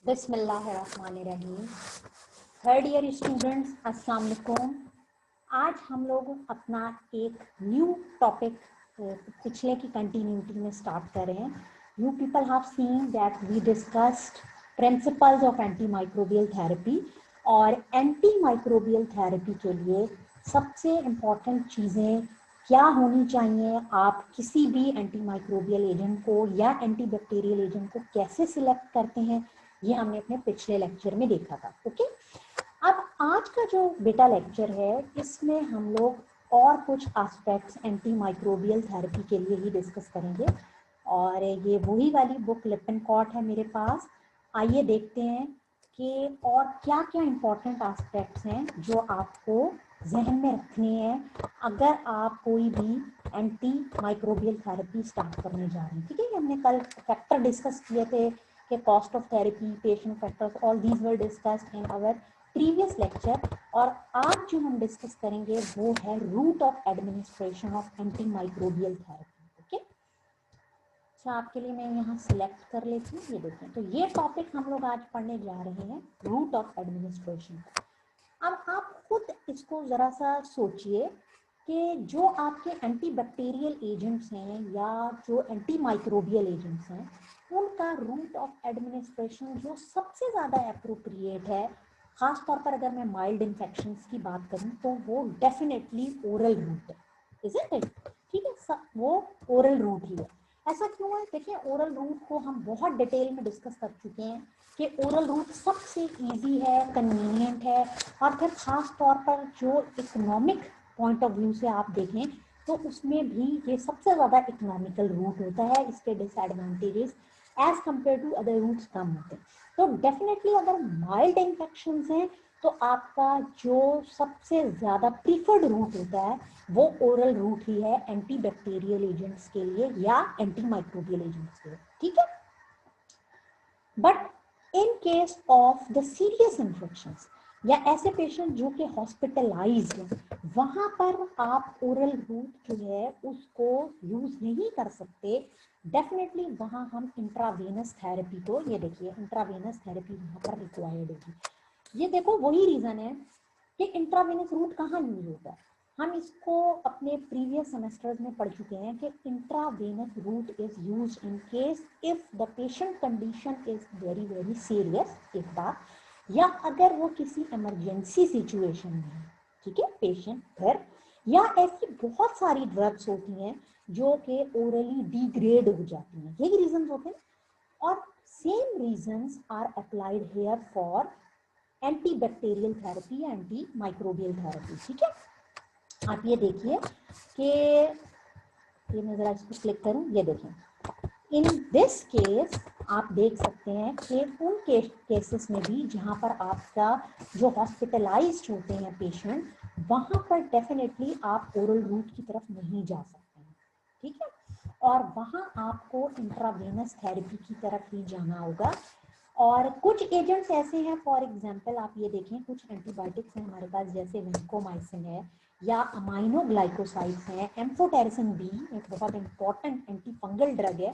बिस्मिल्लाहिर्रहमानिर्रहीम। Third year students, अस्सलाम वालेकुम। आज हम लोग अपना एक न्यू टॉपिक पिछले की कंटिन्यूटी में स्टार्ट कर रहे हैं। You people have seen that we discussed principles of anti microbial therapy, और एंटी माइक्रोबियल थेरेपी के लिए सबसे इम्पॉर्टेंट चीज़ें क्या होनी चाहिए, आप किसी भी एंटी माइक्रोबियल एजेंट को या एंटी बैक्टीरियल एजेंट को कैसे सिलेक्ट करते हैं, ये हमने अपने पिछले लेक्चर में देखा था। ओके, अब आज का जो बेटा लेक्चर है इसमें हम लोग और कुछ एस्पेक्ट्स एंटी माइक्रोबियल थेरेपी के लिए ही डिस्कस करेंगे, और ये वही वाली बुक लिपनकॉट है मेरे पास। आइए देखते हैं कि और क्या क्या इम्पोर्टेंट एस्पेक्ट्स हैं जो आपको जहन में रखने हैं अगर आप कोई भी एंटी माइक्रोबियल थेरेपी स्टार्ट करने जा रहे हैं। ठीक है, हमने कल फैक्टर डिस्कस किए थे कि cost of therapy, patient factors, all these were discussed in our previous lecture. और आज जो हम डिस्कस करेंगे वो है route of administration of anti microbial therapy. Okay, अच्छा आपके लिए मैं यहाँ सिलेक्ट कर लेती हूँ। ये देखें, तो ये टॉपिक हम लोग आज पढ़ने जा रहे हैं, रूट ऑफ एडमिनिस्ट्रेशन। अब आप खुद इसको जरा सा सोचिए कि जो आपके एंटी बैक्टीरियल एजेंट्स हैं या जो एंटी माइक्रोबियल एजेंट्स हैं, उनका रूट ऑफ एडमिनिस्ट्रेशन जो सबसे ज़्यादा अप्रोप्रिएट है, ख़ास तौर पर अगर मैं माइल्ड इन्फेक्शंस की बात करूं तो वो डेफिनेटली ओरल रूट है, इज़न्ट इट? ठीक है, वो ओरल रूट ही है। ऐसा क्यों है? देखिए, ओरल रूट को हम बहुत डिटेल में डिस्कस कर चुके हैं कि ओरल रूट सबसे इजी है, कन्वीनियंट है, और फिर ख़ास तौर पर जो इकोनॉमिक पॉइंट ऑफ व्यू से आप देखें तो उसमें भी ये सबसे ज़्यादा इकोनॉमिकल रूट होता है। इसके disadvantages as compare to other routes कम होते हैं। तो डेफिनेटली अगर माइल्ड इन्फेक्शंस हैं तो आपका जो सबसे ज़्यादा प्रीफर्ड रूट होता है वो ओरल रूट ही है एंटी बैक्टीरियल एजेंट्स के लिए या एंटी माइक्रोबियल एजेंट्स के लिए। ठीक है, but in case of the serious infections या ऐसे पेशेंट जो कि हॉस्पिटलाइज्ड हैं, वहां पर आप ओरल रूट जो है उसको यूज नहीं कर सकते। डेफिनेटली वहां हम इंट्रावेनस थेरेपी को, ये देखिए इंट्रावेनस थेरेपी वहां पर रिक्वायर्ड होगी। ये देखो वही रीजन है कि इंट्रावेनस रूट कहाँ यूज होता है। हम इसको अपने प्रीवियस सेमेस्टर्स में पढ़ चुके हैं कि intravenous route is use in case if the patient condition is very very serious, एक बार, या अगर वो किसी इमरजेंसी सिचुएशन में है। ठीक है, पेशेंट घर, या ऐसी बहुत सारी ड्रग्स होती हैं जो कि ओरली डिग्रेड हो जाती हैं, यही रीजन होते हैं। और same reasons are applied here for anti bacterial therapy, anti microbial therapy. ठीक है, आप ये देखिए कि ये मैं जरा इसको क्लिक करूं, ये देखें, इन दिस केस आप देख सकते हैं कि उन केसेस में भी जहां पर आपका जो हॉस्पिटलाइज्ड होते हैं पेशेंट, वहां पर डेफिनेटली आप ओरल रूट की तरफ नहीं जा सकते हैं। ठीक है, और वहां आपको इंट्रावेनस थेरेपी की तरफ ही जाना होगा। और कुछ एजेंट्स ऐसे हैं, फॉर एग्जांपल आप ये देखें, कुछ एंटीबायोटिक्स हैं हमारे पास, जैसे वेंकोमाइसिन है या अमाइनोग्लाइकोसाइड्स हैं, एम्फोटेरिसिन बी एक बहुत इंपॉर्टेंट एंटी फंगल ड्रग है।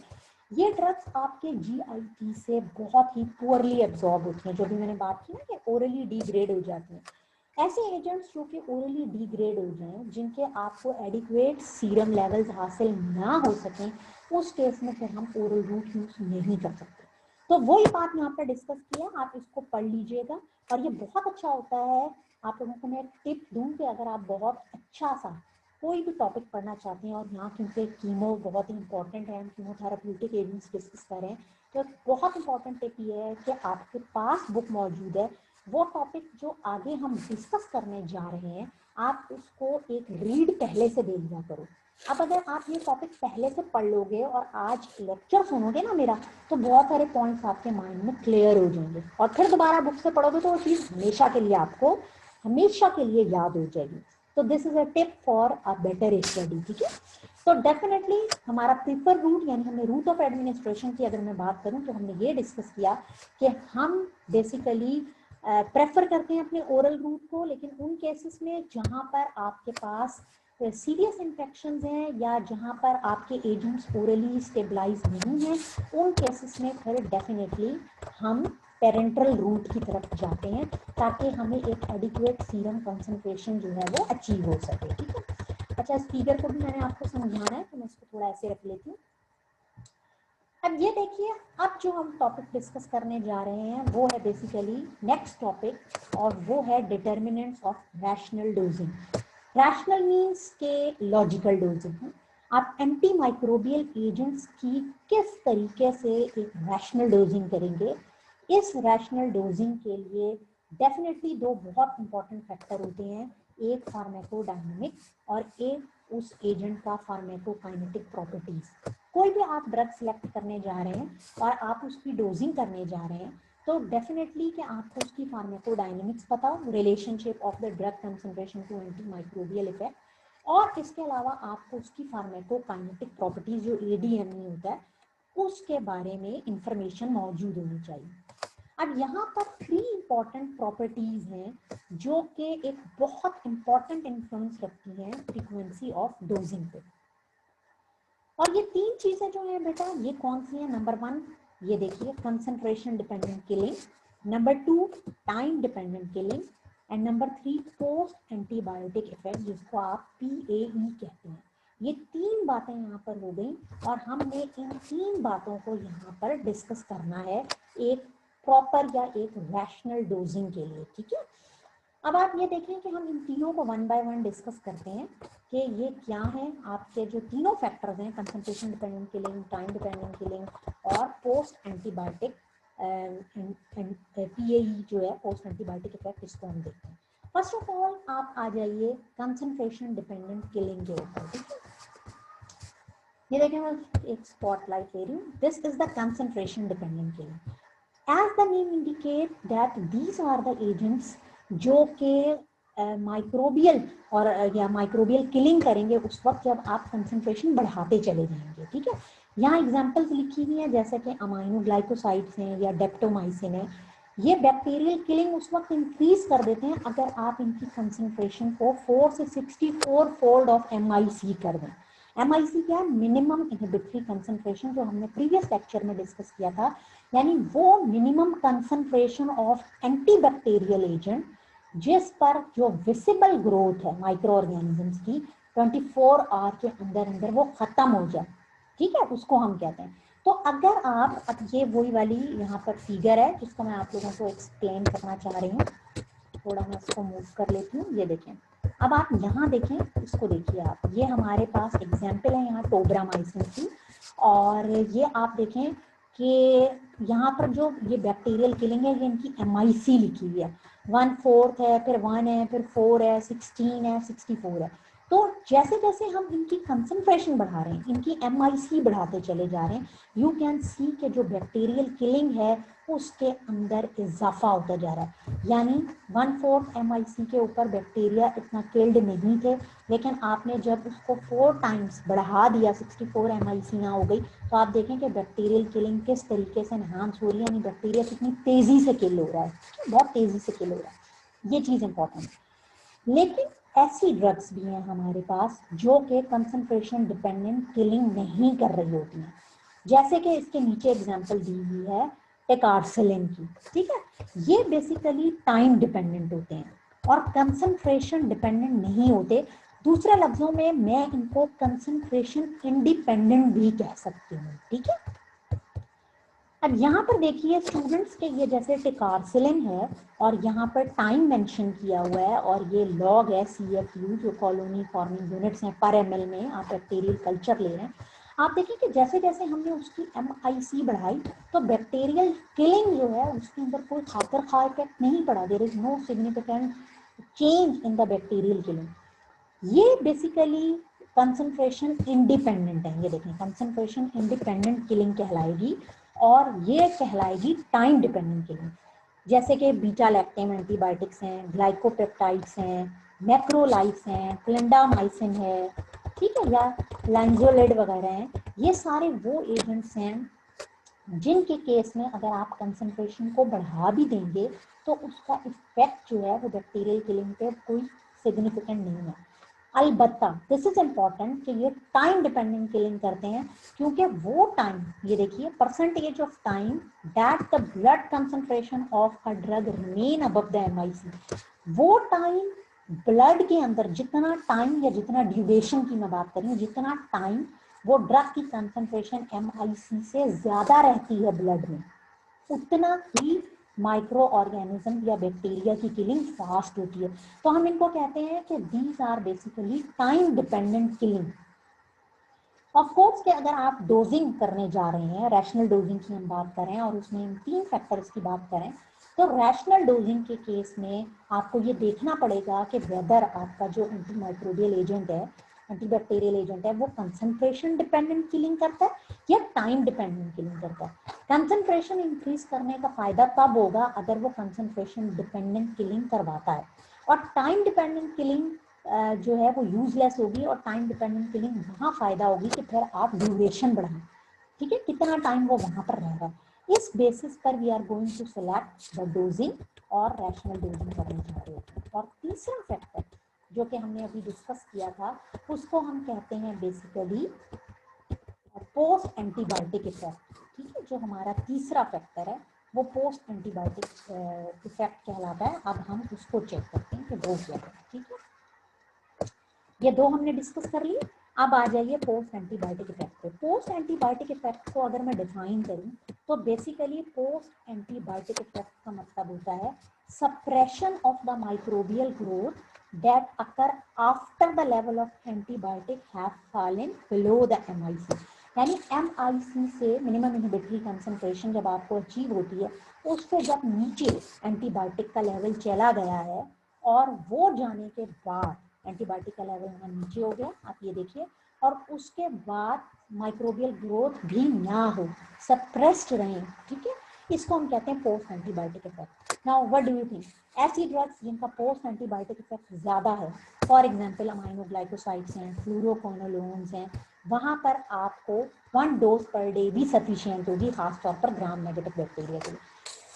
ये ड्रग्स आपके जीआईटी से बहुत ही पुअरली एब्जॉर्ब होती हैं, जो भी मैंने बात की ना कि ओरली डिग्रेड हो जाती हैं। ऐसे एजेंट्स जो कि ओरली डिग्रेड हो जाएं, जिनके आपको एडिक्वेट सीरम लेवल्स हासिल ना हो सकें, उस केस में फिर हम ओरल रूट यूज नहीं कर सकते। तो वही बात यहाँ पर डिस्कस किया, आप इसको पढ़ लीजिएगा। और ये बहुत अच्छा होता है, आप लोगों को मैं एक टिप दूं कि अगर आप बहुत अच्छा सा कोई भी टॉपिक पढ़ना चाहते हैं, और यहाँ क्योंकि कीमो बहुत ही इंपॉर्टेंट है, हम कीमोथेराप्यूटिक एजेंट्स डिस्कस करें, तो बहुत इंपॉर्टेंट टिप ये है कि आपके पास बुक मौजूद है, वो टॉपिक जो आगे हम डिस्कस करने जा रहे हैं आप उसको एक रीड पहले से दे लिया करो। अब अगर आप ये टॉपिक पहले से पढ़ लोगे और आज लेक्चर सुनोगे ना मेरा, तो बहुत सारे पॉइंट्स आपके माइंड में क्लियर हो जाएंगे, और फिर दोबारा बुक से पढ़ोगे तो वो चीज़ हमेशा के लिए आपको हमेशा के लिए याद हो जाएगी। तो this is a tip for a better study. ठीक है, तो डेफिनेटली हमारा प्रीफर रूट, यानी हमने रूट ऑफ एडमिनिस्ट्रेशन की अगर मैं बात करूं तो हमने ये डिस्कस किया कि हम बेसिकली प्रेफर करते हैं अपने ओरल रूट को, लेकिन उन केसेस में जहां पर आपके पास सीरियस इन्फेक्शंस हैं या जहां पर आपके एजेंट्स ओरली स्टेबलाइज नहीं हैं, उन केसेस में फिर डेफिनेटली हम पेरेंट्रल रूट की तरफ जाते हैं ताकि हमें एक एडिक्वेट सीरम कंसंट्रेशन जो है वो अचीव हो सके। ठीक है, अच्छा इस फिगर को भी मैंने आपको समझाना है तो मैं इसको थोड़ा ऐसे रख लेती हूँ। अब ये देखिए, अब जो हम टॉपिक डिस्कस करने जा रहे हैं वो है बेसिकली नेक्स्ट टॉपिक, और वो है determinants of rational dosing. Rational means के लॉजिकल डोजिंग। आप एंटी माइक्रोबियल एजेंट्स की किस तरीके से एक रैशनल डोजिंग करेंगे। इस रैशनल डोजिंग के लिए डेफिनेटली दो बहुत इंपॉर्टेंट फैक्टर होते हैं, एक फार्माकोडायनेमिक्स और एक उस एजेंट का फार्माकोकाइनेटिक प्रॉपर्टीज। कोई भी आप ड्रग सिलेक्ट करने जा रहे हैं और आप उसकी डोजिंग करने जा रहे हैं तो डेफिनेटली कि आपको उसकी फार्माकोडायनेमिक्स पता हो, relationship of the drug concentration to anti microbial effect, और इसके अलावा आपको उसकी फार्माकोकाइनेटिक प्रॉपर्टीज जो एडीएमई होता है उसके बारे में इंफॉर्मेशन मौजूद होनी चाहिए। अब यहाँ पर 3 इंपॉर्टेंट प्रॉपर्टीज हैं जो कि एक बहुत इंपॉर्टेंट इन्फ्लुएंस रखती हैं फ्रीक्वेंसी ऑफ डोजिंग पे। और ये 3 चीजें जो है बेटा ये कौन सी है? नंबर 1 ये देखिए concentration dependent killing, number 2 time dependent killing, and number 3 post antibiotic effect जिसको आप PAE कहते हैं। ये 3 बातें यहाँ पर हो गई और हमने इन 3 बातों को यहाँ पर डिस्कस करना है एक प्रॉपर या एक रैशनल डोजिंग के लिए। ठीक है, अब आप ये देखें कि हम इन तीनों को 1 बाय 1 डिस्कस करते हैं कि ये क्या है। आपके जो तीनों फैक्टर्स हैं, concentration dependent killing, time dependent killing और पोस्ट एंटीबायोटिक PAE जो है पोस्ट एंटीबायोटिक इफेक्ट, इसको हम देखते हैं। फर्स्ट ऑफ ऑल आप आ जाइए कंसंट्रेशन डिपेंडेंट किलिंग के ऊपर। ठीक है, ये देखें मैं एक स्पॉटलाइट ले रही हूँ। This is the concentration dependent killing. As the name indicate that these are the agents जो के माइक्रोबियल और या माइक्रोबियल किलिंग करेंगे उस वक्त जब आप कंसंट्रेशन बढ़ाते चले जाएंगे। ठीक है, यहाँ एग्जांपल्स लिखी हुई हैं जैसे कि अमाइनोग्लाइकोसाइड्स हैं या डेप्टोमाइसिन है। ये बैक्टीरियल किलिंग उस वक्त इंक्रीज कर देते हैं अगर आप इनकी कंसंट्रेशन को 4 से 64 फोल्ड ऑफ MIC कर दें। MIC क्या है? मिनिमम इनहिबिटरी कंसंट्रेशन, जो हमने प्रीवियस लेक्चर में डिस्कस किया था, यानी वो minimum concentration of antibacterial agent जिस पर जो विजिबल ग्रोथ है माइक्रो ऑर्गेनिजम्स की 24 आवर के अंदर अंदर वो खत्म हो जाए। ठीक है, उसको हम कहते हैं। तो अगर आप, अब ये वही वाली यहाँ पर फिगर है जिसको मैं आप लोगों को एक्सप्लेन करना चाह रही हूँ, थोड़ा मैं इसको मूव कर लेती हूँ। ये देखें, अब आप यहाँ देखें, इसको देखिए आप, ये हमारे पास एग्जाम्पल है यहाँ टोब्रामाइसिन की, और ये आप देखें कि यहाँ पर जो ये बैक्टीरियल किलिंग है ये इनकी MIC लिखी हुई है, 1/4 है, फिर 1 है, फिर 4 है, 16 है, 64 है। तो जैसे जैसे हम इनकी कंसंट्रेशन बढ़ा रहे हैं, इनकी MIC बढ़ाते चले जा रहे हैं, यू कैन सी के जो बैक्टीरियल किलिंग है उसके अंदर इजाफा होता जा रहा है। यानी 1/4 MIC के ऊपर बैक्टीरिया इतना किल्ड नहीं थे, लेकिन आपने जब उसको 4 टाइम्स बढ़ा दिया, 64 MIC ना हो गई, तो आप देखें कि बैक्टीरियल किलिंग किस तरीके से एनहांस हो रही है, यानी बैक्टीरिया कितनी तेजी से किल हो रहा है, बहुत तेजी से किल हो रहा है। ये चीज इंपॉर्टेंट है। लेकिन ऐसी ड्रग्स भी हैं हमारे पास जो कि कंसंट्रेशन डिपेंडेंट किलिंग नहीं कर रही होती हैं, जैसे कि इसके नीचे एग्जांपल दी हुई है टेकारसेलिन की। ठीक है, ये बेसिकली टाइम डिपेंडेंट होते हैं और कंसंट्रेशन डिपेंडेंट नहीं होते। दूसरे लफ्जों में मैं इनको कंसंट्रेशन इंडिपेंडेंट भी कह सकती हूँ। ठीक है, अब यहाँ पर देखिए स्टूडेंट्स के ये जैसे टेकारसेलिन है और यहाँ पर टाइम मेंशन किया हुआ है और ये लॉग है CFU जो कॉलोनी फॉर्मिंग यूनिट्स हैं पर ml में आप बैक्टीरियल कल्चर ले रहे हैं। आप देखिए कि जैसे जैसे हमने उसकी MIC बढ़ाई तो बैक्टीरियल किलिंग जो है उसके अंदर कोई खातर खा इफेक्ट नहीं पड़ा, there is no significant change in the bacterial killing. ये बेसिकली कंसंट्रेशन इंडिपेंडेंट है। ये देखें कंसंट्रेशन इंडिपेंडेंट किलिंग कहलाएगी और ये कहलाएगी टाइम डिपेंडेंट किलिंग। जैसे कि बीटा लैक्टेम एंटीबायोटिक्स हैं, ग्लाइकोपेप्टाइड्स हैं, मैक्रोलाइड्स हैं, क्लिंडामाइसिन है, ठीक है, या लाइंजोलिड वगैरह हैं। ये सारे वो एजेंट्स हैं जिनके केस में अगर आप कंसंट्रेशन को बढ़ा भी देंगे तो उसका इफेक्ट जो है वो बैक्टीरियल किलिंग पे कोई सिग्निफिकेंट नहीं है। अलबत्ता दिस इज इम्पॉर्टेंट कि ये टाइम डिपेंडेंट किलिंग करते हैं, क्योंकि वो टाइम, ये देखिए percentage of time that the blood concentration of a drug remain above the MIC, वो टाइम ब्लड के अंदर जितना टाइम या जितना ड्यूरेशन की मैं बात करूं, जितना टाइम वो ड्रग की कंसंट्रेशन MIC से ज्यादा रहती है ब्लड में, उतना ही माइक्रो ऑर्गेनिज्म या बैक्टीरिया की किलिंग फास्ट होती है। तो हम इनको कहते हैं कि these are basically time dependent killing. Of course कि अगर आप डोजिंग करने जा रहे हैं, रैशनल डोजिंग की हम बात करें और उसमें इन 3 फैक्टर्स की बात करें, तो रैशनल डोजिंग के केस में आपको ये देखना पड़ेगा कि वेदर आपका जो एंटी माइक्रोबियल एजेंट है, एंटीबैक्टीरियल एजेंट है, वो कंसंट्रेशन डिपेंडेंट किलिंग करता है या टाइम डिपेंडेंट किलिंग करता है। कंसंट्रेशन इंक्रीज करने का फायदा तब होगा अगर वो कंसंट्रेशन डिपेंडेंट किलिंग करवाता है, और टाइम डिपेंडेंट किलिंग जो है वो यूजलेस होगी, और टाइम डिपेंडेंट किलिंग वहाँ फायदा होगी कि फिर आप ड्यूरेशन बढ़ाएं, ठीक है, कितना टाइम वो वहाँ पर रहेगा। इस बेसिस पर we are going to select the dosing और रैशनल डोजिंग करने जा रहे हैं। और तीसरा फैक्टर जो कि हमने अभी डिस्कस किया था, उसको हम कहते हैं बेसिकली पोस्ट एंटीबायोटिक इफेक्ट, ठीक है, जो हमारा तीसरा फैक्टर है वो पोस्ट एंटीबायोटिक इफेक्ट कहलाता है। अब हम उसको चेक करते हैं कि वो क्या है, ठीक है। ये 2 हमने डिस्कस कर लिए। अब आ जाइए पोस्ट एंटीबायोटिक इफेक्ट पे। पोस्ट एंटीबायोटिक इफेक्ट को अगर मैं डिफाइन करूं तो बेसिकली पोस्ट एंटीबायोटिक इफेक्ट का मतलब होता है suppression of the microbial growth that occur after the level of antibiotic have fallen below the MIC। यानी MIC से मिनिमम इनहिबिटरी कंसंट्रेशन जब आपको अचीव होती है, उससे जब नीचे एंटीबायोटिक का लेवल चला गया है और वो जाने के बाद एंटीबायोटिक का लेवल यहाँ नीचे हो गया, आप ये देखिए, और उसके बाद माइक्रोबियल ग्रोथ भी ना हो, सप्रेस्ड रहे, ठीक है, इसको हम कहते हैं post antibiotic effect. Now what do you think, ऐसी ड्रग्स जिनका पोस्ट एंटीबायोटिक इफेक्ट ज्यादा है, फॉर एग्जांपल अमाइनोग्लाइकोसाइड्स हैं, फ्लूरोक्विनोलोन्स हैं, वहां पर आपको 1 डोज पर डे भी सफिशिएंट होगी, खासतौर पर ग्राम नेगेटिव बैक्टीरिया के लिए।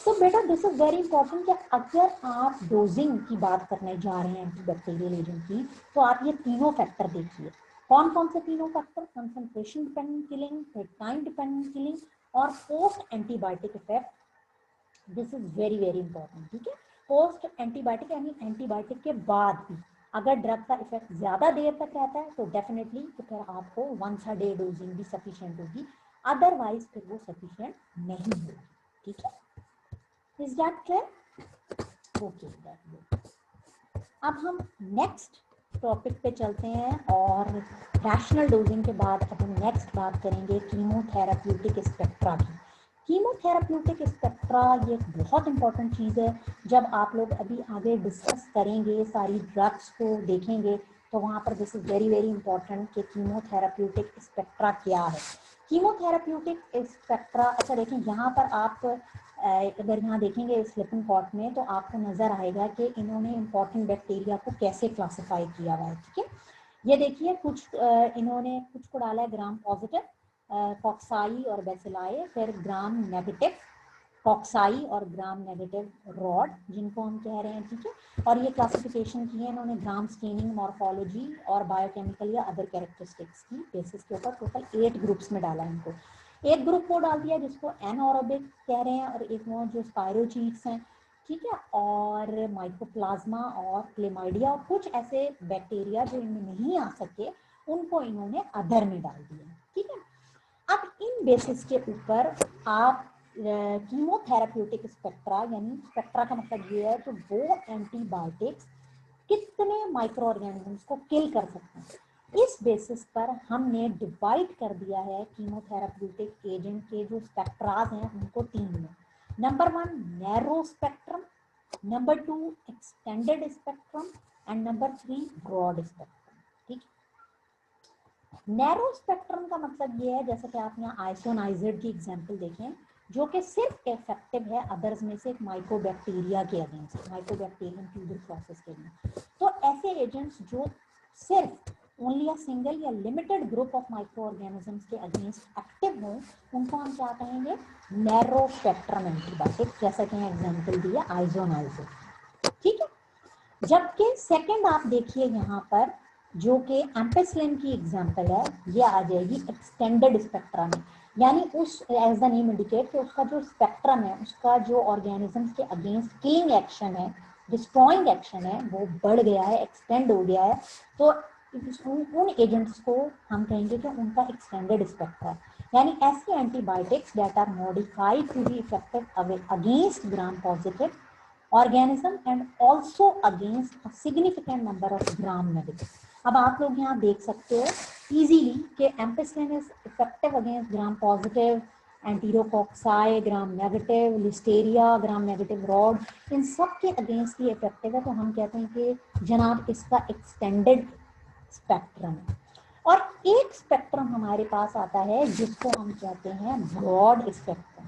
तो बेटा दिस इज वेरी इंपॉर्टेंट कि अगर आप डोजिंग की बात करने जा रहे हैं एंटीबैक्टीरियल एजेंट की, तो आप ये तीनों फैक्टर देखिए। कौन कौन से तीनों factor? Concentration dependent killing, time dependent killing और post antibiotic effect. This is very very important, ठीक है। पोस्ट एंटीबायोटिक यानी एंटीबायोटिक के बाद भी अगर ड्रग का इफेक्ट ज्यादा देर तक रहता है तो डेफिनेटली तो फिर आपको वंस अ डे डोजिंग भी सफिशिएंट होगी, अदरवाइज फिर वो सफिशिएंट नहीं होगी, ठीक है। Is that clear? Okay, that's good. अब हम नेक्स्ट टॉपिक पे चलते हैं और रैशनल डोजिंग के बाद अब हम नेक्स्ट बात करेंगे कीमोथेराप्यूटिक स्पेक्ट्रा की। कीमोथेराप्यूटिक स्पेक्ट्रा ये बहुत इंपॉर्टेंट चीज़ है। जब आप लोग अभी आगे डिस्कस करेंगे, सारी ड्रग्स को देखेंगे, तो वहाँ पर this is very very important कि कीमोथेराप्यूटिक स्पेक्ट्रा क्या है। कीमोथेराप्यूटिक स्पेक्ट्रा, अच्छा देखें यहाँ पर आप अगर यहाँ देखेंगे स्लिपिंग कॉट में तो आपको नजर आएगा कि इन्होंने इंपॉर्टेंट बैक्टीरिया को कैसे क्लासिफाई किया हुआ है, ठीक है। ये देखिए कुछ इन्होंने कुछ को डाला है ग्राम पॉजिटिव, कॉक्साई और बेसिलाई, फिर ग्राम नेगेटिव कॉक्साई और ग्राम नेगेटिव रॉड जिनको हम कह रहे हैं, ठीक है। और ये क्लासिफिकेशन की है इन्होंने ग्राम स्टेनिंग, मॉर्फोलॉजी और बायोकेमिकल या अदर कैरेक्टरिस्टिक्स की बेसिस के ऊपर टोटल 8 ग्रुप्स में डाला है इनको। एक ग्रुप वो डाल दिया जिसको एनओरोबिक कह रहे हैं और एक वो जो स्पायरोचीट्स हैं, ठीक है, और माइकोप्लाज्मा और क्लेमाइडिया और कुछ ऐसे बैक्टीरिया जो इनमें नहीं आ सके उनको इन्होंने अदर में डाल दिया, ठीक है। अब इन बेसिस के ऊपर आप कीमोथेराप्यूटिक स्पेक्ट्रा, यानी स्पेक्ट्रा का मतलब ये है कि वो एंटीबायोटिक्स कितने माइक्रो ऑर्गेनिजम्स को किल कर सकते हैं, इस बेसिस पर हमने डिवाइड कर दिया है कीमोथेराप्यूटिक एजेंट के जो स्पेक्ट्रास हैं उनको 3 में। Number 1 narrow spectrum, number 2 extended spectrum and number 3 broad spectrum, ठीक है। नैरो स्पेक्ट्रम का मतलब ये है, जैसे कि आप यहाँ आइसोनाइजेड की एग्जांपल देखें, जो कि सिर्फ इफेक्टिव है अदर्स में से माइकोबैक्टीरिया के अगेंस्ट, माइकोबैक्टीरियम ट्यूबरक्लोसिस के लिए। तो ऐसे एजेंट्स जो सिर्फ ओनली अ सिंगल या limited group of micro organisms के अगेंस्ट एक्टिव हो, उनको हम क्या कहेंगे? नैरो स्पेक्ट्रम एंटीबायोटिक, जैसा कि एग्जांपल दिया आइसोनाइजेड, ठीक है। जबकि सेकंड आप देखिए यहाँ पर जो कि एम्पेसिलिन की एग्जांपल है, ये आ जाएगी एक्सटेंडेड स्पेक्ट्रा में। यानी उस एज द नेम इंडिकेट कि उसका जो स्पेक्ट्रम है, उसका जो ऑर्गेनिजम्स के अगेंस्ट किलिंग एक्शन है, डिस्ट्रॉइंग एक्शन है, वो बढ़ गया है, एक्सटेंड हो गया है। तो उन एजेंट्स को हम कहेंगे कि उनका एक्सटेंडेड स्पेक्ट्रा है। यानी ऐसी antibiotics that are modified to be effective against gram positive organism and also against a significant number of gram negative. अब आप लोग यहाँ देख सकते हो इजीली कि ampicillin is effective against gram positive, enterococci gram negative, listeria gram negative rod, इन सब के अगेंस्ट ही इफेक्टिव है। तो हम कहते हैं कि जनाब इसका एक्सटेंडेड स्पेक्ट्रम है। और एक स्पेक्ट्रम हमारे पास आता है जिसको हम कहते हैं ब्रॉड स्पेक्ट्रम।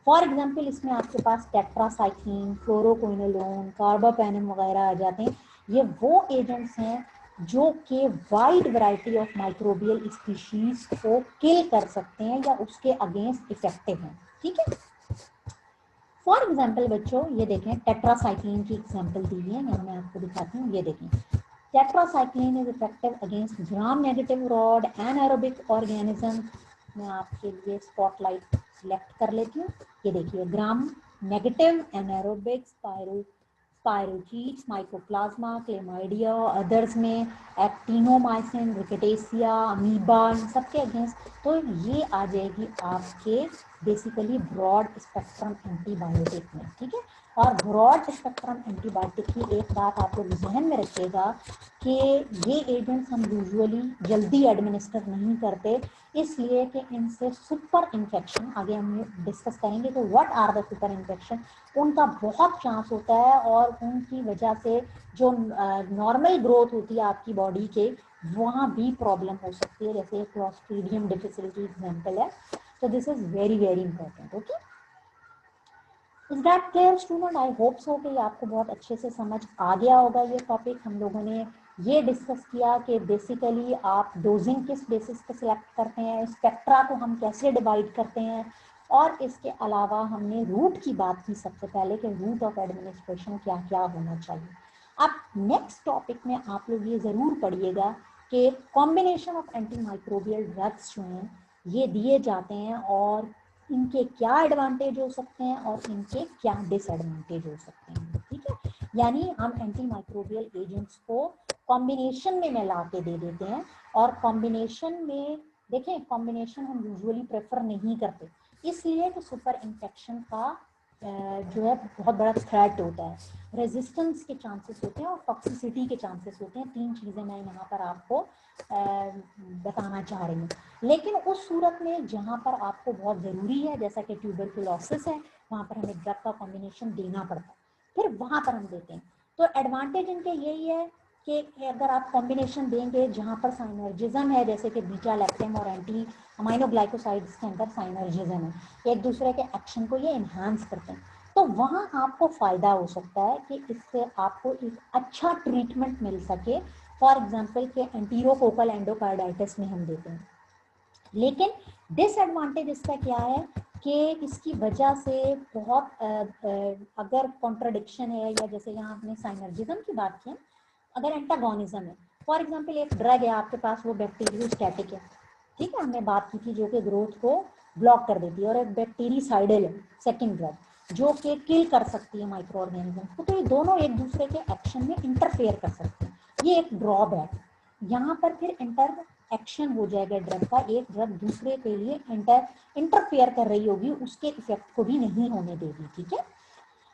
फॉर एग्जाम्पल इसमें आपके पास टेट्रासाइक्लिन, फ्लोरोक्विनोलोन, कार्बापेनम वगैरह आ जाते हैं। ये वो एजेंट्स हैं जो कि wide variety of microbial species को किल कर सकते हैं या उसके अगेंस्ट इफेक्टिव हैं। ठीक है, फॉर एग्जाम्पल बच्चों ये देखें, टेट्रासाइक्लिन की एग्जाम्पल दी है, यहाँ मैं आपको दिखाती हूँ। ये देखें, tetracycline is effective against gram negative rod anaerobic organism. मैं आपके लिए स्पॉटलाइट सिलेक्ट कर लेती हूँ। ये देखिए, gram negative anaerobic spirochaetes, mycoplasma, chlamydia, others में एक्टिनोमाइसिन, रिकेटेसिया, अमीबा, इन सब के अगेंस्ट। तो ये आ जाएगी आपके बेसिकली ब्रॉड स्पेक्ट्रम एंटीबायोटिक में। ठीक है, और ब्रॉड स्पेक्ट्रम एंटीबायोटिक की एक बात आप लोग ध्यान में रखिएगा कि ये एजेंट्स हम यूजुअली जल्दी एडमिनिस्टर नहीं करते, इसलिए कि इनसे सुपर इन्फेक्शन, आगे हम डिस्कस करेंगे कि what are the super infection, उनका बहुत चांस होता है और उनकी वजह से जो नॉर्मल ग्रोथ होती है आपकी बॉडी के, वहाँ भी प्रॉब्लम हो सकती है। जैसे क्लॉस्ट्रीडियम डिफिसिल की एग्जाम्पल है। तो this is very very important. Okay, is that clear student? I hope so कि आपको बहुत अच्छे से समझ आ गया होगा ये टॉपिक। हम लोगों ने ये डिस्कस किया कि बेसिकली आप डोजिंग किस बेसिस पे सिलेक्ट करते हैं, स्पेक्ट्रा को हम कैसे डिवाइड करते हैं, और इसके अलावा हमने रूट की बात की सबसे पहले कि रूट ऑफ एडमिनिस्ट्रेशन क्या क्या होना चाहिए। अब नेक्स्ट टॉपिक में आप लोग ये ज़रूर पढ़िएगा कि combination of anti microbial drugs जो हैं ये दिए जाते हैं और इनके क्या एडवांटेज हो सकते हैं और इनके क्या डिसएडवांटेज हो सकते हैं। ठीक है, यानी हम एंटी माइक्रोबियल एजेंट्स को कॉम्बिनेशन में मिला के दे देते हैं, और कॉम्बिनेशन में देखें, कॉम्बिनेशन हम यूजुअली प्रेफर नहीं करते, इसलिए कि सुपर इन्फेक्शन का जो है बहुत बड़ा थ्रेट होता है, रेजिस्टेंस के चांसेस होते हैं और टॉक्सिसिटी के चांसेस होते हैं। तीन चीज़ें मैं यहाँ पर आपको बताना चाह रही हूँ। लेकिन उस सूरत में जहाँ पर आपको बहुत ज़रूरी है, जैसा कि ट्यूबरकुलोसिस है, वहाँ पर हमें ड्रग का कॉम्बिनेशन देना पड़ता है, फिर वहाँ पर हम देते हैं। तो एडवांटेज इनके यही है कि अगर आप कॉम्बिनेशन देंगे जहाँ पर साइनर्जिज्म है, जैसे कि बीटा लैक्टम और एंटी अमाइनो ग्लाइकोसाइड्स के अंदर साइनर्जिज्म है, एक दूसरे के एक्शन को ये इन्हांस करते हैं, तो वहाँ आपको फ़ायदा हो सकता है कि इससे आपको एक अच्छा ट्रीटमेंट मिल सके। फॉर एग्जाम्पल के एंटीरोकोकल एंडोकार्डाइटिस में हम देते हैं। लेकिन डिसएडवांटेज इसका क्या है कि इसकी वजह से बहुत अगर कॉन्ट्रडिक्शन है, या जैसे यहाँ आपने साइनर्जिज्म की बात की, अगर एंटागोनिज्म है, फॉर एग्जांपल एक ड्रग है आपके पास, वो बैक्टीरियोस्टैटिक है, ठीक है, हमने बात की थी, जो कि ग्रोथ को ब्लॉक कर देती है, और एक बैक्टीरिसाइडल है सेकेंड ड्रग, जो कि किल कर सकती है माइक्रो ऑर्गेनिज्म को। तो ये दोनों एक दूसरे के एक्शन में इंटरफेयर कर सकते हैं, ये एक ड्रॉबैक। यहाँ पर फिर इंटर एक्शन हो जाएगा ड्रग का, एक ड्रग दूसरे के लिए इंटरफेयर कर रही होगी, उसके इफेक्ट को भी नहीं होने देगी। ठीक है,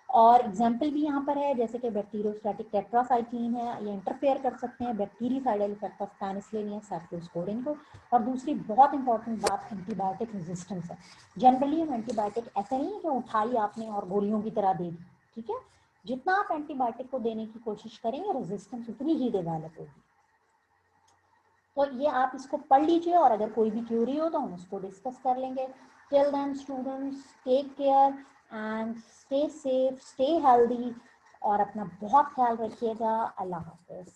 और एग्जाम्पल भी यहाँ पर है, जैसे कि बैक्टीरियोस्टैटिक टेट्रासाइक्लिन है, ये इंटरफेयर कर सकते हैं बैक्टीरियासाइडल इफेक्ट ऑफ पेनिसिलिन या सेफ्लोस्पोरिन को। और दूसरी बहुत इंपॉर्टेंट बात एंटीबायोटिक रेजिस्टेंस है। जनरली हम एंटीबायोटिक ऐसे नहीं कि उठाई आपने और गोलियों की तरह दे दी, ठीक है, जितना आप एंटीबायोटिक को देने की कोशिश करेंगे रेजिस्टेंस उतनी ही डेवलप होगी। तो ये आप इसको पढ़ लीजिए, और अगर कोई भी क्यूरी हो तो हम उसको डिस्कस कर लेंगे। Till then students, take care and stay safe, stay healthy, और अपना बहुत ख्याल रखिएगा। अल्लाह हाफिज।